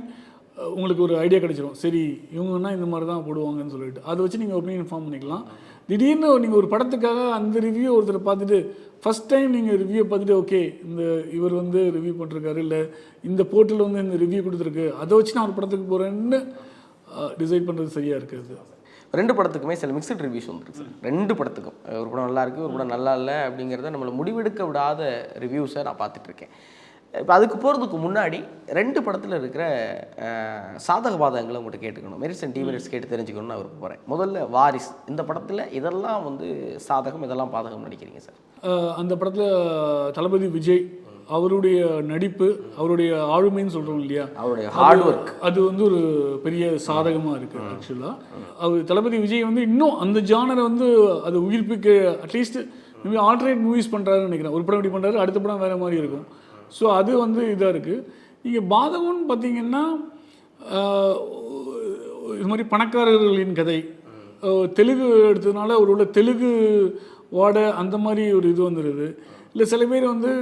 உங்களுக்கு ஒரு ஐடியா கிடைச்சிரும். சரி இவங்கன்னா இந்த மாதிரி தான் போடுவாங்கன்னு சொல்லிட்டு அதை வச்சு நீங்கள் ஒப்பீனியன் ஃபார்ம் பண்ணிக்கலாம். திடீர்னு நீங்கள் ஒரு படத்துக்காக அந்த ரிவ்யூ ஒருத்தர் பார்த்துட்டு ஃபஸ்ட் டைம் நீங்கள் ரிவ்யூ பார்த்துட்டு ஓகே இந்த இவர் வந்து ரிவ்யூ பண்ணிருக்காரு, இல்லை இந்த போர்ட்டல் வந்து இந்த ரிவ்யூ கொடுத்துருக்கு, அதை வச்சு நான் ஒரு படத்துக்கு போகிறேன்னு டிசைட் பண்ணுறது சரியாக இருக்குது. 2 படத்துக்குமே சில மிக்சட் ரிவ்யூஸ் வந்துருக்கு சார். 2 படத்துக்கும் ஒரு படம் நல்லா இருக்குது, ஒரு படம் நல்லா இல்லை அப்படிங்கிறத நம்மளை முடிவெடுக்க விடாத ரிவ்யூஸை நான் பார்த்துட்ருக்கேன். இப்போ அதுக்கு போகிறதுக்கு முன்னாடி 2 படத்தில் இருக்கிற சாதக பாதகங்களை உங்கள்கிட்ட கேட்டுக்கணும், மெரிட்ஸ் அண்ட் டிமெரிட்ஸ் கேட்டு தெரிஞ்சுக்கணும்னு நான் விருப்பப்படுறேன். முதல்ல வாரிஸ், இந்த படத்தில் இதெல்லாம் வந்து சாதகம் இதெல்லாம் பாதகம் நினைக்கிறீங்க சார்? அந்த படத்தில் தளபதி விஜய் அவருடைய நடிப்பு, அவருடைய ஆளுமைன்னு சொல்கிறோம் இல்லையா, அவருடைய ஹார்ட் ஒர்க், அது வந்து ஒரு பெரிய சாதகமாக இருக்குது. ஆக்சுவலாக அவர் தளபதி விஜய் வந்து இன்னும் அந்த ஜானரை வந்து அது உயிர்ப்பிக்க அட்லீஸ்ட் மேபி ஆல்டர்னேட் மூவிஸ் பண்ணுறாருன்னு நினைக்கிறேன். ஒரு படம் இப்படி பண்ணுறாரு, அடுத்த படம் வேறு மாதிரி இருக்கும். ஸோ அது வந்து இதாக இருக்குது. நீங்கள் பாதகம்னு பார்த்தீங்கன்னா இது மாதிரி பணக்காரர்களின் கதை, தெலுங்கு எடுத்ததுனால ஒரு தெலுங்கு வாடை அந்த மாதிரி ஒரு இது வந்துடுது. இல்லை சில பேர் வந்து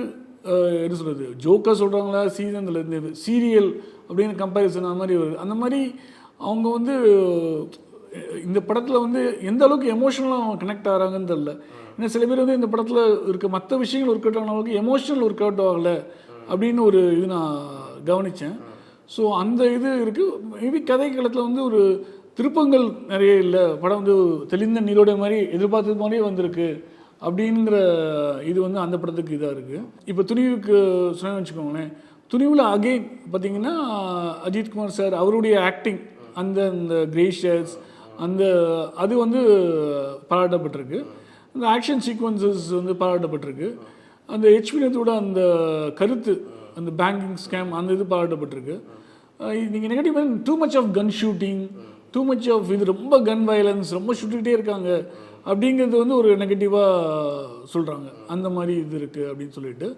என்ன சொல்கிறது, ஜோக்காக சொல்கிறாங்களா, சீசனில் இருந்து சீரியல் அப்படின்னு கம்பேரிசன் அந்த மாதிரி வருது. அந்த மாதிரி அவங்க வந்து இந்த படத்தில் வந்து எந்த அளவுக்கு எமோஷனலாக கனெக்ட் ஆகிறாங்கன்னு தெரில. ஏன்னா சில பேர் வந்து இந்த படத்தில் இருக்க மற்ற விஷயங்கள் ஒர்க் அவுட் ஆனவங்களுக்கு எமோஷனல் ஒர்க் அவுட் ஆகலை அப்படின்னு ஒரு இது நான் கவனித்தேன். ஸோ அந்த இது இருக்குது. மேபி கதைக்களத்தில் வந்து ஒரு திருப்பங்கள் நிறைய இல்லை, படம் வந்து தெளிந்த நீரோட மாதிரி எதிர்பார்த்தது மாதிரியே வந்திருக்கு அப்படிங்கிற இது வந்து அந்த படத்துக்கு இதாக இருக்குது. இப்போ துணிவுக்கு சொன்ன வச்சுக்கோங்களேன், துணிவில் அகெயின் பார்த்தீங்கன்னா அஜித்குமார் சார் அவருடைய ஆக்டிங், அந்த கிரே ஷேர்ஸ் அந்த அது வந்து பாராட்டப்பட்டிருக்கு. அந்த ஆக்ஷன் சீக்வன்சஸ் வந்து பாராட்டப்பட்டிருக்கு. அந்த ஹெச்பினத்தோட அந்த கருத்து, அந்த பேங்கிங் ஸ்கேம் அந்த இது பாராட்டப்பட்டிருக்கு. நீங்கள் negative too much of gun shooting, too much of இது ரொம்ப கன் வயலன்ஸ், ரொம்ப சுட்டுக்கிட்டே இருக்காங்க அப்படிங்கிறது வந்து ஒரு நெகட்டிவாக சொல்கிறாங்க. அந்த மாதிரி இது இருக்குது அப்படின்னு சொல்லிட்டு.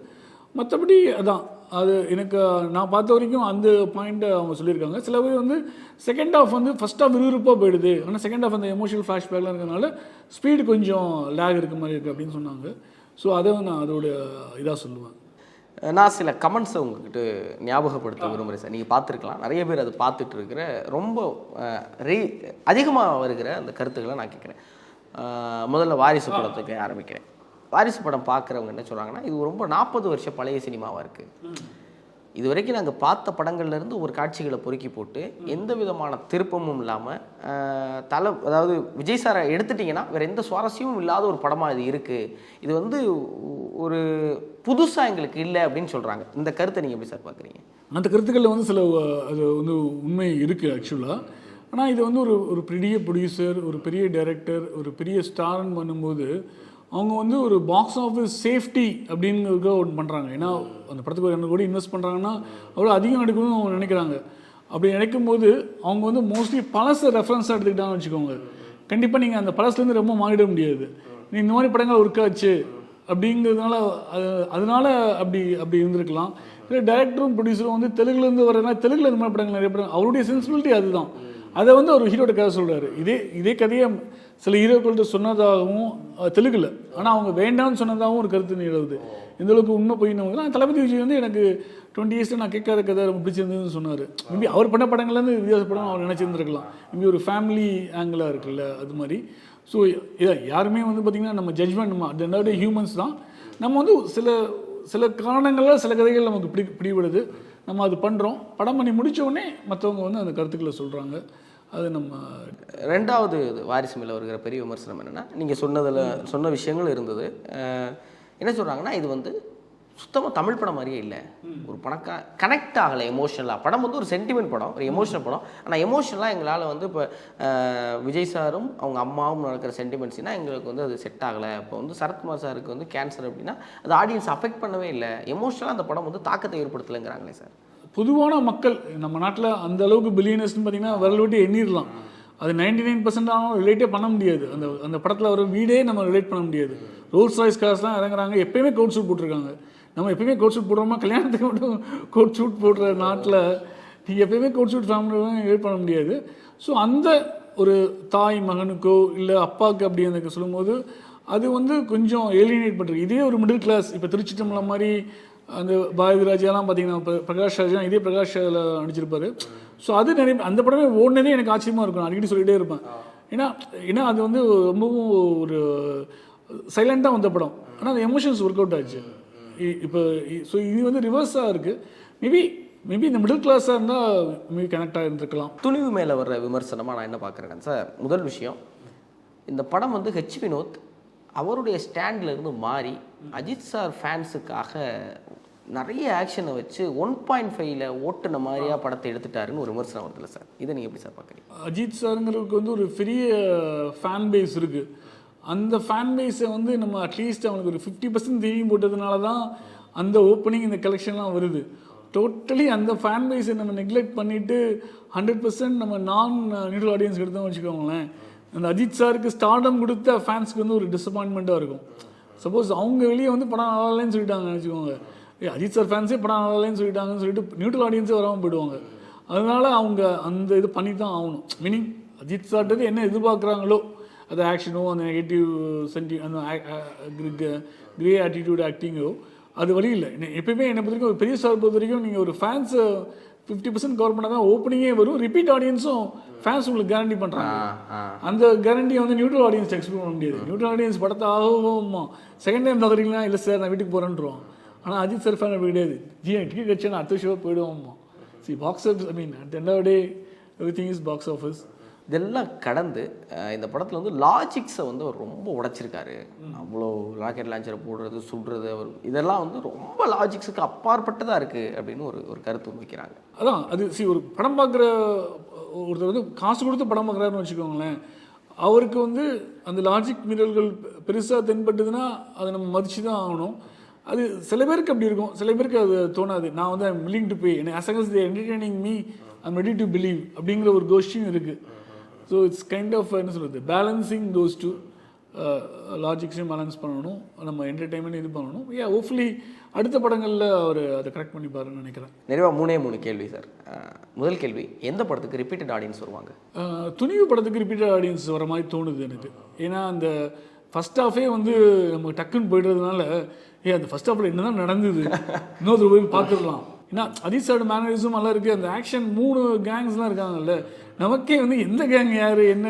மற்றபடி அதான் அது எனக்கு நான் பார்த்த வரைக்கும் அந்த பாயிண்ட்டை அவங்க சொல்லியிருக்காங்க. சில பேர் வந்து செகண்ட் ஹாஃப் வந்து ஃபஸ்ட் ஹாஃப் விறுவிறுப்பாக போயிடுது, ஆனால் செகண்ட் ஹாஃப் அந்த எமோஷனல் ஃப்ளாஷ்பேக்லாம் இருக்கிறதுனால ஸ்பீடு கொஞ்சம் லேக் இருக்க மாதிரி இருக்குது அப்படின்னு சொன்னாங்க. ஸோ அதை நான் அதோட இதாக சொல்லுவேன். நான் சில கமெண்ட்ஸை உங்ககிட்ட ஞாபகப்படுத்த விரும்புகிறேன் சார். நீங்கள் பார்த்துருக்கலாம், நிறைய பேர் அதை பார்த்துட்டு இருக்கிற ரொம்ப அதிகமாக வருகிற அந்த கருத்துக்களை நான் கேட்குறேன். முதல்ல வாரிசு படத்துக்கு ஆரம்பிக்கிறேன். வாரிசு படம் பார்க்குறவங்க என்ன சொல்கிறாங்கன்னா, இது ரொம்ப 40 வருஷம் பழைய சினிமாவாக இருக்குது. இது வரைக்கும் நாங்கள் பார்த்த படங்கள்லேருந்து ஒரு காட்சிகளை பொறுக்கி போட்டு எந்த விதமான திருப்பமும் இல்லாமல் அதாவது விஜய் சாரை எடுத்துட்டிங்கன்னா வேறு எந்த சுவாரஸ்யமும் இல்லாத ஒரு படமாக இது இருக்குது. இது வந்து ஒரு புதுசாக எங்களுக்கு இல்லை அப்படின்னு சொல்கிறாங்க. இந்த கருத்தை நீங்கள் எப்படி சார் பார்க்குறீங்க? அந்த கருத்துக்களில் வந்து சில அது வந்து உண்மை இருக்குது ஆக்சுவலாக. ஆனால் இது வந்து ஒரு பெரிய ப்ரொடியூசர், ஒரு பெரிய டைரக்டர், ஒரு பெரிய ஸ்டார்ன்னு பண்ணும்போது அவங்க வந்து ஒரு பாக்ஸ் ஆஃபீஸ் சேஃப்டி அப்படிங்கிறதுக்கு ஒன்று பண்ணுறாங்க. ஏன்னா அந்த படத்துக்கு 2 கோடி இன்வெஸ்ட் பண்ணுறாங்கன்னா அவ்வளோ அதிகம் எடுக்கணும்னு அவங்க நினைக்கிறாங்க. அப்படி நினைக்கும் போது அவங்க வந்து மோஸ்ட்லி பழசை ரெஃபரன்ஸாக எடுத்துக்கிட்டாங்கன்னு வச்சுக்கோங்க. கண்டிப்பாக நீங்கள் அந்த பழசுலேருந்து ரொம்ப மாறிட முடியாது. நீ இந்த மாதிரி படங்கள் ஒர்க் ஆச்சு அப்படிங்கிறதுனால அதனால அப்படி இருந்திருக்கலாம். இல்லை டைரக்டரும் ப்ரொடியூசரும் வந்து தெலுங்குலேருந்து வரனா தெலுங்குல இந்த மாதிரி படங்கள் நிறைய படம் அவருடைய சென்சிபிலிட்டி அதுதான். அதை வந்து அவர் ஹீரோட கதை சொல்கிறாரு. இதே கதையை சில ஹீரோக்கள்கிட்ட சொன்னதாகவும் தெலுங்குல, ஆனால் அவங்க வேண்டாம்னு சொன்னதாகவும் ஒரு கருத்து நிலவுது. இந்த அளவுக்கு உண்மை போயின்னு தளபதி விஜய் வந்து எனக்கு 20 இயர்ஸில் நான் கேட்காத கதை ரொம்ப பிடிச்சிருந்ததுன்னு சொன்னார். மேபி அவர் பண்ண படங்கள்லேருந்து வித்தியாச படம் அவர் நினச்சிருந்துருக்கலாம். மேபி ஒரு ஃபேமிலி ஆங்கிளாக இருக்குல்ல அது மாதிரி. ஸோ யாருமே வந்து பார்த்திங்கன்னா நம்ம ஜட்ஜ்மெண்ட், நம்ம at end of the day humans தான். நம்ம வந்து சில காரணங்களில் சில கதைகள் நமக்கு பிடிபடுது, நம்ம அது பண்ணுறோம். படம் பண்ணி முடித்த உடனே மற்றவங்க வந்து அந்த கருத்துக்களை சொல்கிறாங்க. அது நம்ம ரெண்டாவது வாரிசு மேலே வருகிற பெரிய விமர்சனம் என்னென்னா, நீங்கள் சொன்ன விஷயங்கள் இருந்தது. என்ன சொல்கிறாங்கன்னா, இது வந்து சுத்தமாக தமிழ் படம் மாதிரியே இல்லை, ஒரு படம் கனெக்ட் ஆகலை எமோஷனலாக. படம் வந்து ஒரு சென்டிமெண்ட் படம், ஒரு எமோஷனல் படம். ஆனால் எமோஷனலாக எங்களால் வந்து இப்போ விஜய் சாரும் அவங்க அம்மாவும் நடக்கிற சென்டிமெண்ட்ஸ்னால் எங்களுக்கு வந்து அது செட் ஆகலை. இப்போ வந்து சரத்குமார் சாருக்கு வந்து கேன்சர் அப்படின்னா அது ஆடியன்ஸ் அஃபெக்ட் பண்ணவே இல்லை, எமோஷனலாக அந்த படம் வந்து தாக்கத்தை ஏற்படுத்தலைங்கிறாங்களே சார். பொதுவான மக்கள் நம்ம நாட்டில் அந்த அளவுக்கு பில்லியனர்ஸ்னு பார்த்தீங்கன்னா விரல் விட்டு எண்ணிடலாம். அது 99% ஆனாலும் ரிலேட்டே பண்ண முடியாது. அந்த படத்தில் வர வீடே நம்ம ரிலேட் பண்ண முடியாது. ரோல்ஸ் ராய்ஸ் கார்ஸ்லாம் இறங்குறாங்க, எப்போயுமே கோட் சூட் போட்டிருக்காங்க. நம்ம எப்பயுமே கோட் சூட் போடுறோமா? கல்யாணத்துக்கு மட்டும் கோட் சூட் போடுற நாட்டில் நீங்கள் எப்பயுமே கோட் சூட் ஃபேமிலியெலாம் ரிலேட் பண்ண முடியாது. ஸோ அந்த ஒரு தாய் மகனுக்கோ இல்லை அப்பாவுக்கு அப்படி எனக்கு சொல்லும்போது அது வந்து கொஞ்சம் ஏலியனேட் பண்ணுறது. இதே ஒரு மிடில் கிளாஸ், இப்போ திருச்சிட்டம்பலம் மாதிரி அந்த பாரதி ராஜாலாம் பார்த்தீங்கன்னா பிரகாஷ் ராஜா இதே பிரகாஷ் ராஜில் நடிச்சிருப்பாரு. ஸோ அது நிறைய அந்த படமே ஓடினதே எனக்கு ஆச்சரியமாக இருக்கும். நான் அடிக்கடி சொல்லிகிட்டே இருப்பேன். ஏன்னா அது வந்து ரொம்பவும் ஒரு சைலண்ட்டாக வந்த படம். ஆனால் அந்த எமோஷன்ஸ் ஒர்க் அவுட் ஆச்சு. இப்போ ஸோ இது வந்து ரிவர்ஸாக இருக்குது. மேபி இந்த மிடில் கிளாஸாக இருந்தால் மேபி கனெக்டாக இருந்திருக்கலாம். துணிவு மேலே வர்ற விமர்சனமாக நான் என்ன பார்க்குறேன் சார், முதல் விஷயம் இந்த படம் வந்து ஹெச் வினோத் அவருடைய ஸ்டாண்டில் இருந்து மாறி அஜித் சார் ஃபேன்ஸுக்காக நிறைய ஆக்ஷனை வச்சு 1.5ல் ஓட்டுன மாதிரியாக படத்தை எடுத்துட்டாருன்னு ஒரு விமர்சனம் வருதுல்ல சார், இதை நீங்கள் எப்படி சார் பார்க்குறீங்க? அஜித் சாருங்கிறதுக்கு வந்து ஒரு பெரிய ஃபேன் பேஸ் இருக்குது. அந்த ஃபேன் பேஸை வந்து நம்ம அட்லீஸ்ட் அவனுக்கு ஒரு 50% தெரியும் போட்டதுனால தான் அந்த ஓப்பனிங் இந்த கலெக்ஷன்லாம் வருது. டோட்டலி அந்த ஃபேன் பேஸை நம்ம நெக்லெக்ட் பண்ணிவிட்டு 100% நம்ம நான் நியூட்ரல் ஆடியன்ஸ் எடுத்தோம்னு வச்சுக்கோங்களேன், அந்த அஜித் சாருக்கு ஸ்டார்டம் கொடுத்த ஃபேன்ஸ்க்கு வந்து ஒரு டிசப்பாயின்மெண்ட்டாக இருக்கும். சப்போஸ் அவங்க வெளியே வந்து படம் நல்லா இல்லைன்னு சொல்லிட்டாங்கன்னு வச்சுக்கோங்க, அஜித் சார் ஃபேன்ஸே படம் நல்லா இல்லைன்னு சொல்லிட்டாங்கன்னு சொல்லிட்டு நியூட்ரல் ஆடியன்ஸே வராமல் போயிடுவாங்க. அதனால அவங்க அந்த இது பண்ணி தான் ஆகணும். மீனிங் அஜித் சார்ட்டது என்ன எதிர்பார்க்குறாங்களோ அது ஆக்ஷனோ அந்த நெகட்டிவ் அந்த கிரே ஆட்டிடியூட் ஆக்டிங்கோ அது வழி இல்லை. எப்பயுமே என்னை பொறுத்த வரைக்கும் ஒரு பெரிய ஸ்டார் பொறுத்த வரைக்கும் நீங்கள் ஒரு ஃபேன்ஸை 50% கவர் பண்ணால் தான் ஓப்பனிங்கே வரும். ரிப்பீட் ஆடியன்ஸும் ஃபேன்ஸ் உங்களுக்கு கேரண்டி பண்ணுறாங்க. அந்த கேரண்டியை வந்து நியூட்ரல் ஆடியன்ஸ் எக்ஸ்பெக்ட் பண்ண முடியாது. நியூட்ரல் ஆடியன்ஸ் படத்தை ஆகுமா செகண்ட் டைம் பார்க்குறீங்களா, இல்லை சார் நான் வீட்டுக்கு போகிறேன்றான். ஆனால் அஜித் சார் ஃபேன் அப்படி கிடையாது. டிக்கெட் கட்சி நான் அடுத்த ஷோவாக போயிடுவோம்மா. Box office at end of day everything is box office. இதெல்லாம் கடந்து இந்த படத்தில் வந்து லாஜிக்ஸை வந்து அவர் ரொம்ப உடைச்சிருக்காரு. அவ்வளோ ராக்கெட் லான்ச்சரை போடுறது சுடுறது அவர் இதெல்லாம் வந்து ரொம்ப லாஜிக்ஸுக்கு அப்பாற்பட்டதாக இருக்குது அப்படின்னு ஒரு கருத்து வைக்கிறாங்க. அதான் அது ஒரு படம் பார்க்குற ஒருத்தர் வந்து காசு கொடுத்து படம் பார்க்குறாருன்னு வச்சுக்கோங்களேன், அவருக்கு வந்து அந்த லாஜிக் மீறல்கள் பெருசாக தென்பட்டதுன்னா அதை நம்ம மதித்து தான் ஆகணும். அது சில பேருக்கு அப்படி இருக்கும், சில பேருக்கு அது தோணாது. நான் வந்து I'm willing to pay, as long as they entertaining me I'm ready to believe அப்படிங்கிற ஒரு கோஷ்டியும் இருக்குது. ஸோ இட்ஸ் கைண்ட் ஆஃப் என்ன சொல்கிறது, பேலன்சிங் தோஸ் டூ லாஜிக்ஸையும் பேலன்ஸ் பண்ணணும், நம்ம என்டர்டெயின்மெண்ட் இது பண்ணணும். ஹோப்ஃபுல்லி அடுத்த படங்களில் அவர் அதை கரெக்ட் பண்ணிப்பாருன்னு நினைக்கிறேன். நிறைவாக 3 கேள்வி சார். முதல் கேள்வி, எந்த படத்துக்கு ரிப்பீட்டட் ஆடியன்ஸ் வருவாங்க? துணிவு படத்துக்கு ரிப்பீட்டட் ஆடியன்ஸ் வர மாதிரி தோணுது எனக்கு. ஏன்னா அந்த ஃபஸ்ட் ஹாஃபே வந்து நம்ம டக்குன்னு போய்டுறதுனால அந்த ஃபஸ்ட் ஹாஃபில் என்ன தான் நடந்தது இன்னொரு போய் பார்த்துடலாம். ஏன்னா அஜித் சாரோட மேனரிசம் நல்லா இருக்குது. அந்த ஆக்ஷன் 3 கேங்ஸ்லாம் இருக்காங்கல்ல, நமக்கே வந்து எந்த கேங் யார் என்ன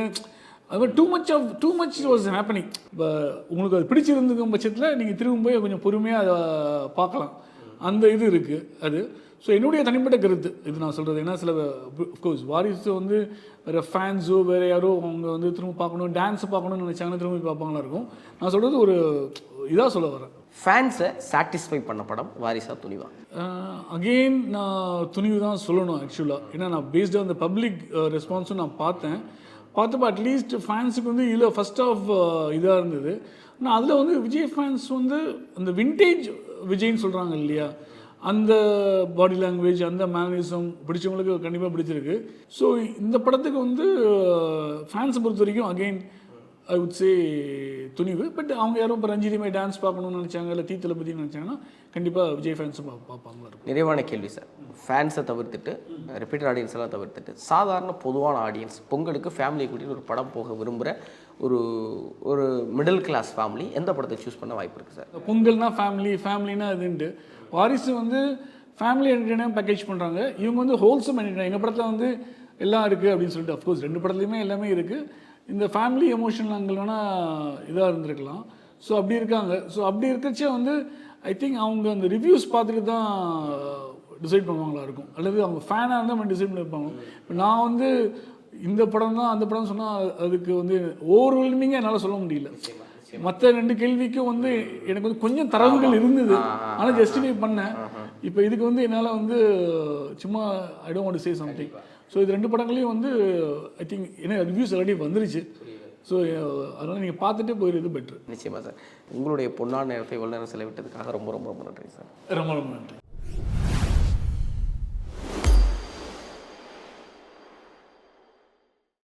அது மாதிரி டூ மச் வாஸ் ஹேப்பனிங். இப்போ உங்களுக்கு அது பிடிச்சிருந்துக்கும் பட்சத்தில் நீங்கள் திரும்ப போய் கொஞ்சம் பொறுமையாக அதை பார்க்கலாம். அந்த இது இருக்குது அது. ஸோ என்னுடைய தனிப்பட்ட கருத்து இது நான் சொல்கிறது. ஏன்னா சில அஃப்கோர்ஸ் வாரிசு வந்து வேறு ஃபேன்ஸோ வேறு யாரோ அவங்க வந்து திரும்ப பார்க்கணும், டான்ஸை பார்க்கணும்னு நினச்சாங்கன்னா திரும்ப பார்ப்பாங்களா இருக்கும். நான் சொல்கிறது ஒரு இதாக சொல்ல வரேன். ஃபேன்ஸை சாட்டிஸ்ஃபை பண்ண படம் வாரிசா துணிவா? அகெயின் நான் துணிவு தான் சொல்லணும் ஆக்சுவலாக. ஏன்னா நான் பேஸ்டாக அந்த பப்ளிக் ரெஸ்பான்ஸும் நான் பார்த்தப்போ அட்லீஸ்ட் ஃபேன்ஸுக்கு வந்து இதில் ஃபஸ்ட் ஆஃப் இதாக இருந்தது. ஆனால் அதில் வந்து விஜய் ஃபேன்ஸ் வந்து அந்த விண்டேஜ் விஜய்ன்னு சொல்கிறாங்க இல்லையா, அந்த பாடி லாங்குவேஜ் அந்த மேனரிசம் பிடிச்சவங்களுக்கு கண்டிப்பாக பிடிச்சிருக்கு. ஸோ இந்த படத்துக்கு வந்து ஃபேன்ஸை பொறுத்த வரைக்கும் again I would say Thunivu. But அவங்க யாரும் இப்போ ரஞ்சிதமே டான்ஸ் பார்க்கணும்னு நினச்சாங்க, இல்லை தளபதி நினச்சாங்கன்னா கண்டிப்பாக விஜய் ஃபேன்ஸும் பார்ப்பாங்களா இருக்கும். நிறைவான கேள்வி சார், ஃபேன்ஸை தவிர்த்துட்டு ரிப்பீட்டட் ஆடியன்ஸ் எல்லாம் தவிர்த்துட்டு சாதாரண பொதுவான ஆடியன்ஸ் பொங்கலுக்கு ஃபேமிலியை கூட்டிகிட்டு ஒரு படம் போக விரும்புகிற ஒரு மிடில் கிளாஸ் ஃபேமிலி எந்த படத்தை சூஸ் பண்ண வாய்ப்பு இருக்குது சார்? பொங்கல்னா ஃபேமிலினா அதுன்ட்டு வாரிசு வந்து ஃபேமிலி என்டர்டெயின்மெண்ட் பேக்கேஜ் பண்ணுறாங்க. இவங்க வந்து ஹோல்சம் என்டர்டெயின். எங்கள் படத்தில் வந்து எல்லாம் இருக்குது அப்படின்னு சொல்லிட்டு அஃப்கோர்ஸ் 2 படத்துலையுமே எல்லாமே இருக்குது. இந்த ஃபேமிலி எமோஷனல் ஆங்கிள் வேணால் இதாக இருந்திருக்கலாம். ஸோ அப்படி இருக்காங்க. ஸோ அப்படி இருக்கச்சே வந்து ஐ திங்க் அவங்க அந்த ரிவ்யூஸ் பார்த்துட்டு தான் டிசைட் பண்ணுவாங்களா இருக்கும், அல்லது அவங்க ஃபேனாக இருந்தால் நம்ம டிசைட் பண்ணியிருப்பாங்க. இப்போ நான் வந்து இந்த படம் தான் அந்த படம் சொன்னால் அதுக்கு வந்து ஓவர்வெல்மிங்காக என்னால் சொல்ல முடியல. மற்ற 2 கேள்விக்கும் வந்து எனக்கு வந்து கொஞ்சம் தரவுகள் இருந்தது, ஆனால் ஜஸ்டிஃபை பண்ணேன். இப்போ இதுக்கு வந்து என்னால் வந்து சும்மா I don't want to say something. So இது 2 படங்களையும் வந்து ஐ திங்க் ஏன்னா ரிவ்யூஸ் ஆல்ரெடி வந்துருச்சு. ஸோ அதனால் நீங்கள் பார்த்துட்டே போயிடுறது பெட்ரு. நிச்சயமாக சார். உங்களுடைய பொன்னான நேரத்தை இவ்வளோ நேரம் செலவிட்டதுக்காக ரொம்ப ரொம்ப ரொம்ப நன்றி சார். ரொம்ப ரொம்ப நன்றி.